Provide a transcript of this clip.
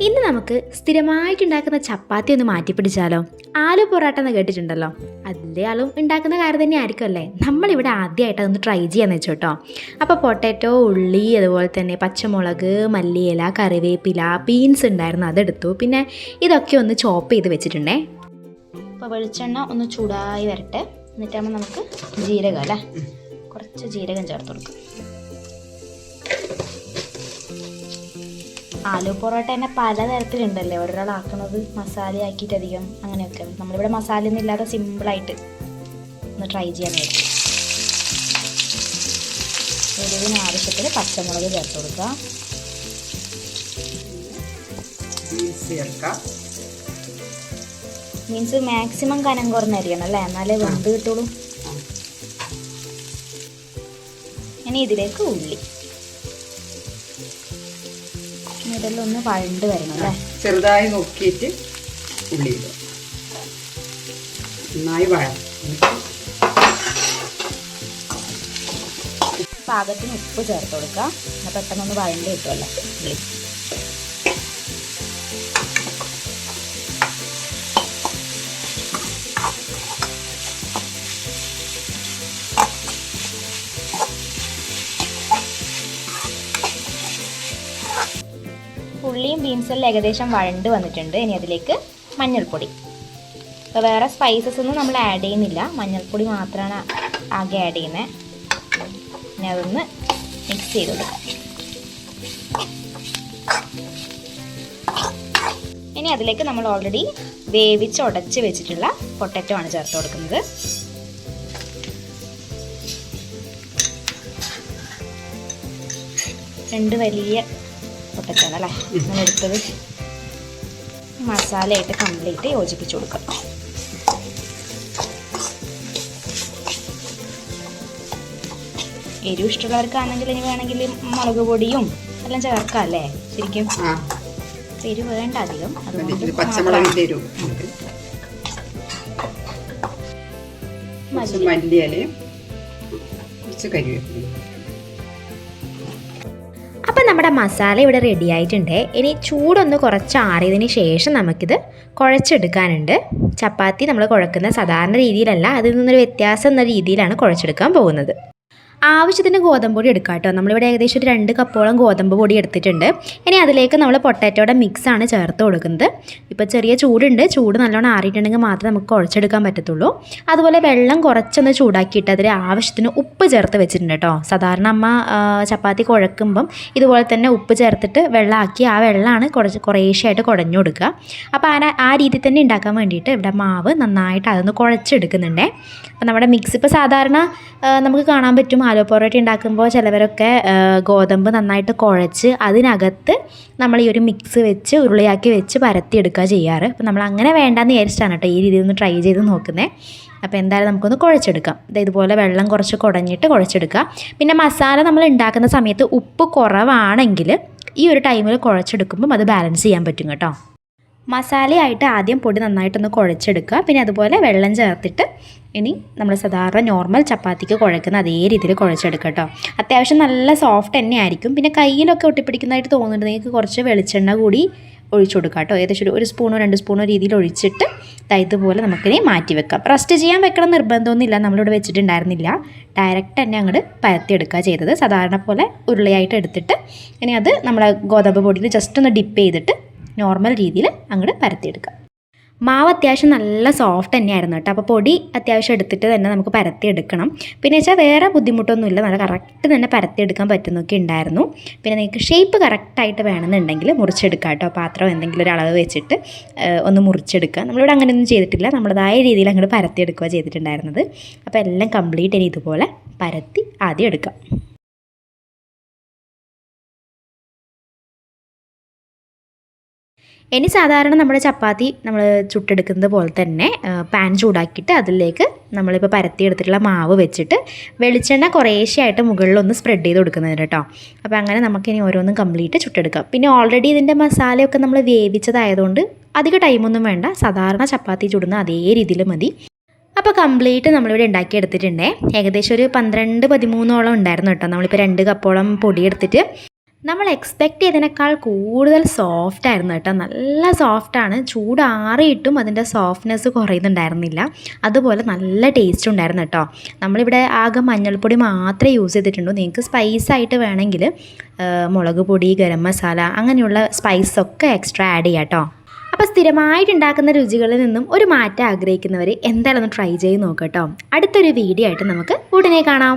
ഇന്ന് നമുക്ക് സ്ഥിരമായിട്ടുണ്ടാക്കുന്ന ചപ്പാത്തി ഒന്ന് മാറ്റിപ്പിടിച്ചാലോ? ആലു പൊറോട്ട എന്ന് കേട്ടിട്ടുണ്ടല്ലോ, അതിൻ്റെ ആളും ഉണ്ടാക്കുന്ന കാര്യം തന്നെ ആയിരിക്കുമല്ലേ. നമ്മളിവിടെ ആദ്യമായിട്ട് അതൊന്ന് ട്രൈ ചെയ്യാന്ന് വെച്ചോട്ടോ. അപ്പോൾ പൊട്ടാറ്റോ, ഉള്ളി, അതുപോലെ തന്നെ പച്ചമുളക്, മല്ലിയില, കറിവേപ്പില, ബീൻസ് ഉണ്ടായിരുന്നു, അതെടുത്തു. പിന്നെ ഇതൊക്കെ ഒന്ന് ചോപ്പ് ചെയ്ത് വെച്ചിട്ടുണ്ടേ. അപ്പോൾ വെളിച്ചെണ്ണ ഒന്ന് ചൂടായി വരട്ടെ. എന്നിട്ടാകുമ്പോൾ നമുക്ക് ജീരകം അല്ലേ, കുറച്ച് ജീരകം ചേർത്ത് കൊടുക്കും. ആലു പൊറോട്ട തന്നെ പലതരത്തിലുണ്ടല്ലേ, ഒരാളാക്കണത് മസാലയാക്കിയിട്ട് അധികം അങ്ങനെയൊക്കെ. നമ്മളിവിടെ മസാലയൊന്നും ഇല്ലാതെ സിമ്പിളായിട്ട് ഒന്ന് ട്രൈ ചെയ്യാൻ പറ്റും. എരിവിന് ആവശ്യത്തിന് പച്ചമുളക് ചേർത്ത് കൊടുക്കുക. മീൻസ് മാക്സിമം കനം കുറഞ്ഞരിയണം അല്ലേ, എന്നാലേ വെന്ത് കിട്ടുള്ളൂ. ഇനി ഇതിലേക്ക് ഉള്ളി ഇതെല്ലാം ഒന്ന് വഴണ്ട് വരണം അല്ലേ, ചെറുതായി നോക്കിയിട്ട് ഉള്ളി ഇടുക. നന്നായി പാകത്തിന് ഉപ്പ് ചേർത്ത് കൊടുക്കുക. എന്നാൽ പെട്ടെന്നൊന്ന് വഴണ്ട് കിട്ടുമല്ലോ ഉള്ളി. ഉള്ളിയും ബീൻസെല്ലാം ഏകദേശം വഴണ്ട് വന്നിട്ടുണ്ട്. ഇനി അതിലേക്ക് മഞ്ഞൾപ്പൊടി. അപ്പോൾ വേറെ സ്പൈസസ് ഒന്നും നമ്മൾ ആഡ് ചെയ്യുന്നില്ല, മഞ്ഞൾപ്പൊടി മാത്രമാണ് ആകെ ആഡ് ചെയ്യുന്നത്. ഇനി അതൊന്ന് മിക്സ് ചെയ്ത് കൊടുക്കാം. ഇനി അതിലേക്ക് നമ്മൾ ഓൾറെഡി വേവിച്ച് ഉടച്ച് വെച്ചിട്ടുള്ള പൊട്ടാറ്റോ ആണ് ചേർത്ത് കൊടുക്കുന്നത്. രണ്ട് വലിയ പൊട്ടറ്റാണ് അല്ലേ അങ്ങനെ എടുത്തത്. മസാലയായിട്ട് കംപ്ലീറ്റ് യോജിപ്പിച്ച് കൊടുക്കാം. എരിവ് ഇഷ്ടമുള്ളവർക്കാണെങ്കിൽ ഇനി വേണമെങ്കിൽ മുളക് പൊടിയും എല്ലാം ചേർക്കാം അല്ലേ. ശരിക്കും എരിവ് വേണ്ട അധികം, അതുകൊണ്ട് മല്ലിയിലയും കുറച്ച് കരിവേപ്പില. അപ്പം നമ്മുടെ മസാല ഇവിടെ റെഡി ആയിട്ടുണ്ട്. ഇനി ചൂടൊന്ന് കുറച്ച് ആറിയതിന് ശേഷം നമുക്കിത് കുഴച്ചെടുക്കാനുണ്ട്. ചപ്പാത്തി നമ്മൾ കുഴക്കുന്ന സാധാരണ രീതിയിലല്ല, അതിൽ നിന്നൊരു വ്യത്യാസം എന്ന രീതിയിലാണ് കുഴച്ചെടുക്കാൻ പോകുന്നത്. ആവശ്യത്തിന് ഗോതമ്പ് പൊടി എടുക്കാം കേട്ടോ. നമ്മളിവിടെ ഏകദേശം ഒരു 2 കപ്പോളം ഗോതമ്പ് പൊടി എടുത്തിട്ടുണ്ട്. ഇനി അതിലേക്ക് നമ്മൾ പൊട്ടാറ്റോയുടെ മിക്സാണ് ചേർത്ത് കൊടുക്കുന്നത്. ഇപ്പോൾ ചെറിയ ചൂടുണ്ട്, ചൂട് നല്ലോണം ആറിയിട്ടുണ്ടെങ്കിൽ മാത്രമേ നമുക്ക് കുഴച്ചെടുക്കാൻ പറ്റത്തുള്ളൂ. അതുപോലെ വെള്ളം കുറച്ചൊന്ന് ചൂടാക്കിയിട്ട് അതിൽ ആവശ്യത്തിന് ഉപ്പ് ചേർത്ത് വെച്ചിട്ടുണ്ട് കേട്ടോ. സാധാരണ അമ്മ ചപ്പാത്തി കുഴക്കുമ്പം ഇതുപോലെ തന്നെ ഉപ്പ് ചേർത്തിട്ട് വെള്ളമാക്കി ആ വെള്ളമാണ് കുറേശ്ശായിട്ട് കുഴഞ്ഞു കൊടുക്കുക. അപ്പോൾ ആ രീതിയിൽ തന്നെ ഉണ്ടാക്കാൻ വേണ്ടിയിട്ട് ഇവിടെ മാവ് നന്നായിട്ട് അതൊന്ന് കുഴച്ചെടുക്കുന്നുണ്ടേ. അപ്പോൾ നമ്മുടെ മിക്സ് ഇപ്പോൾ സാധാരണ നമുക്ക് കാണാൻ പറ്റും, ആലു പൊറോട്ട ഉണ്ടാക്കുമ്പോൾ ചിലവരൊക്കെ ഗോതമ്പ് നന്നായിട്ട് കുഴച്ച് അതിനകത്ത് നമ്മൾ ഈ ഒരു മിക്സ് വെച്ച് ഉരുളയാക്കി വെച്ച് പരത്തിയെടുക്കുക ചെയ്യാറ്. അപ്പോൾ നമ്മൾ അങ്ങനെ വേണ്ടാന്ന് വിചാരിച്ചിട്ടാണ് കേട്ടോ ഈ രീതിയിൽ ഒന്ന് ട്രൈ ചെയ്ത് നോക്കുന്നത്. അപ്പോൾ എന്തായാലും നമുക്കൊന്ന് കുഴച്ചെടുക്കാം. ഇതുപോലെ വെള്ളം കുറച്ച് കുടഞ്ഞിട്ട് കുഴച്ചെടുക്കുക. പിന്നെ മസാല നമ്മൾ ഉണ്ടാക്കുന്ന സമയത്ത് ഉപ്പ് കുറവാണെങ്കിൽ ഈ ഒരു ടൈമിൽ കുഴച്ചെടുക്കുമ്പം അത് ബാലൻസ് ചെയ്യാൻ പറ്റും കേട്ടോ. മസാലയായിട്ട് ആദ്യം പൊടി നന്നായിട്ടൊന്ന് കുഴച്ചെടുക്കുക. പിന്നെ അതുപോലെ വെള്ളം ചേർത്തിട്ട് ഇനി നമ്മൾ സാധാരണ നോർമൽ ചപ്പാത്തിക്ക് കുഴക്കുന്ന അതേ രീതിയിൽ കുഴച്ചെടുക്കുക കേട്ടോ. അത്യാവശ്യം നല്ല സോഫ്റ്റ് തന്നെ ആയിരിക്കും. പിന്നെ കയ്യിലൊക്കെ ഒട്ടിപ്പിടിക്കുന്നതായിട്ട് തോന്നുന്നുണ്ട്, നിങ്ങൾക്ക് കുറച്ച് വെളിച്ചെണ്ണ കൂടി ഒഴിച്ചു കൊടുക്കുക കേട്ടോ. ഏകദേശം 1 സ്പൂണോ 2 സ്പൂണോ രീതിയിൽ ഒഴിച്ചിട്ട് ഇതുപോലെ നമുക്കിനി മാറ്റി വെക്കാം. റസ്റ്റ് ചെയ്യാൻ വെക്കണം നിർബന്ധമൊന്നുമില്ല, നമ്മളിവിടെ വെച്ചിട്ടുണ്ടായിരുന്നില്ല. ഡയറക്റ്റ് തന്നെ അങ്ങോട്ട് പരത്തിയെടുക്കുക ചെയ്തത്. സാധാരണ പോലെ ഉരുളയായിട്ട് എടുത്തിട്ട് ഇനി അത് നമ്മളെ ഗോതമ്പ് പൊടിയിൽ ജസ്റ്റ് ഒന്ന് ഡിപ്പ് ചെയ്തിട്ട് നോർമൽ രീതിയിൽ അങ്ങോട്ട് പരത്തിയെടുക്കുക. മാവ് അത്യാവശ്യം നല്ല സോഫ്റ്റ് തന്നെയായിരുന്നു കേട്ടോ. അപ്പോൾ പൊടി അത്യാവശ്യം എടുത്തിട്ട് തന്നെ നമുക്ക് പരത്തിയെടുക്കണം. പിന്നെ വെച്ചാൽ വേറെ ബുദ്ധിമുട്ടൊന്നുമില്ല, നല്ല കറക്റ്റ് തന്നെ പരത്തിയെടുക്കാൻ പറ്റുന്നൊക്കെ ഉണ്ടായിരുന്നു. പിന്നെ നിങ്ങൾക്ക് ഷേപ്പ് കറക്റ്റായിട്ട് വേണമെന്നുണ്ടെങ്കിൽ മുറിച്ചെടുക്കുക കേട്ടോ. പാത്രം എന്തെങ്കിലും ഒരു അളവ് വെച്ചിട്ട് ഒന്ന് മുറിച്ചെടുക്കുക. നമ്മളിവിടെ അങ്ങനെയൊന്നും ചെയ്തിട്ടില്ല, നമ്മുടേതായ രീതിയിൽ അങ്ങോട്ട് പരത്തിയെടുക്കുക ചെയ്തിട്ടുണ്ടായിരുന്നത്. അപ്പോൾ എല്ലാം കംപ്ലീറ്റ് ഇനി ഇതുപോലെ പരത്തി ആദ്യം എടുക്കാം. ഇനി സാധാരണ നമ്മുടെ ചപ്പാത്തി നമ്മൾ ചുട്ടെടുക്കുന്നത് പോലെ തന്നെ പാൻ ചൂടാക്കിയിട്ട് അതിലേക്ക് നമ്മളിപ്പോൾ പരത്തിയെടുത്തിട്ടുള്ള മാവ് വെച്ചിട്ട് വെളിച്ചെണ്ണ കുറേശ്ശെയായിട്ട് മുകളിലൊന്ന് സ്പ്രെഡ് ചെയ്ത് കൊടുക്കുന്നത് കേട്ടോ. അപ്പോൾ അങ്ങനെ നമുക്കിനി ഓരോന്നും കംപ്ലീറ്റ് ചുട്ടെടുക്കാം. പിന്നെ ഓൾറെഡി ഇതിൻ്റെ മസാലയൊക്കെ നമ്മൾ വേവിച്ചതായതുകൊണ്ട് അധിക ടൈമൊന്നും വേണ്ട, സാധാരണ ചപ്പാത്തി ചുടുന്ന അതേ രീതിയിൽ മതി. അപ്പോൾ കംപ്ലീറ്റ് നമ്മളിവിടെ ഉണ്ടാക്കിയെടുത്തിട്ടുണ്ടേ. ഏകദേശം ഒരു 12-13ഓളം ഉണ്ടായിരുന്നു കേട്ടോ. നമ്മളിപ്പോൾ 2 കപ്പോളം പൊടി എടുത്തിട്ട് നമ്മൾ എക്സ്പെക്റ്റ് ചെയ്തതിനേക്കാൾ കൂടുതൽ സോഫ്റ്റ് ആയിരുന്നു കേട്ടോ. നല്ല സോഫ്റ്റാണ്. ചൂടാറിയിട്ടും അതിൻ്റെ സോഫ്റ്റ്നെസ് കുറയുന്നുണ്ടായിരുന്നില്ല. അതുപോലെ നല്ല ടേസ്റ്റ് ഉണ്ടായിരുന്നു കേട്ടോ. നമ്മളിവിടെ ആകെ മഞ്ഞൾപ്പൊടി മാത്രമേ യൂസ് ചെയ്തിട്ടുള്ളൂ. നിങ്ങൾക്ക് സ്പൈസായിട്ട് വേണമെങ്കിൽ മുളക് പൊടി, ഗരം മസാല അങ്ങനെയുള്ള സ്പൈസൊക്കെ എക്സ്ട്രാ ആഡ് ചെയ്യാം കേട്ടോ. അപ്പോൾ സ്ഥിരമായിട്ട് ഉണ്ടാക്കുന്ന രുചികളിൽ നിന്നും ഒരു മാറ്റം ആഗ്രഹിക്കുന്നവർ എന്തായാലും ഒന്ന് ട്രൈ ചെയ്ത് നോക്കാം കേട്ടോ. അടുത്തൊരു വീഡിയോ ആയിട്ട് നമുക്ക് ഉടനെ കാണാം.